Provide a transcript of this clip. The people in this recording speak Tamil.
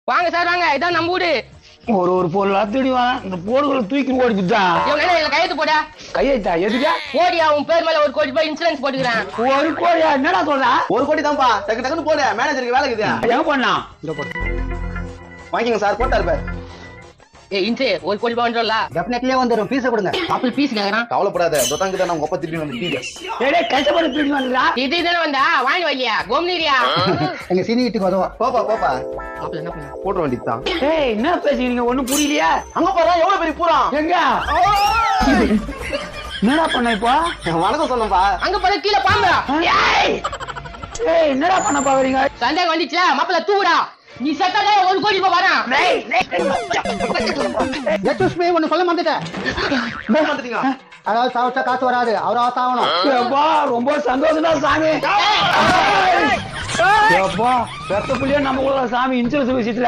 வாங்க சார் வாங்க, இதான் நம்ம வீடு. ஒரு பொருளா தேடிவான் இந்த போர்களை தூக்கி ஓடி குத்தான். கையெழுத்து போட. கையெழுத்தா எதுக்கா? ஓடியா உன் பேர் மேல 1 கோடி ரூபாய் இன்சூரன்ஸ் போட்டுக்கிறேன். 1 கோடியா? என்னடா சொல்றா? 1 கோடி தான்ப்பா. டக்கு டக்குன்னு போடு, மேனேஜருக்கு வேலை இருக்குது. எங்க பண்ணா? இங்க போடு. வாங்கிங்க சார், போட்டாரு பாரு. இன்சே 1 கோடி ரூபாய் வந்துடும்ல? டெஃபினெட்லியே வந்துரும். பீஸ கொடுங்க. அப்படி பீஸ் கேக்குறான். கவலைப்படாத, தொட்டாங்க தான் நம்ம ஒப்ப திருப்பி வந்து பீங்க. ஏடே கஷ்டப்பட்டு திருடி வந்தா? இது தானே வந்தா வாங்கி வையா கோம்னீரியா. எங்க சீனி வீட்டுக்கு வருவோம். போப்பா போப்பா, அப்ப என்ன பண்ண? போட வேண்டியதுதான். ஏய் என்ன பேசுறீங்க? ஒண்ணும் புரியலையா? அங்க பாரு, எவ்வளவு பெரிய பூரா. எங்க? என்னடா பண்ண இப்போ? வணக்கம் சொன்னப்பா. அங்க பாரு கீழே பாம்பு. ஏய் என்னடா பண்ண பாக்குறீங்க? சந்தேகம் வந்துச்சா மாப்பிள்ள தூடா. நீ செத்தாலே 1 கோடி ரூபாய் வரான். எக்ஸ்கியூஸ் மீ, ஒன்னு சொல்ல மறந்துட்டேன். வந்துட்டீங்க. அதாவது சாவச்சா காசு வராது, அவரா சாவணும். அப்பா ரொம்ப சந்தோஷம்டா சாமி. அப்பா பெத்த புள்ளியா நம்ம கூட சாமி இன்சூரன்ஸ் விஷயத்துல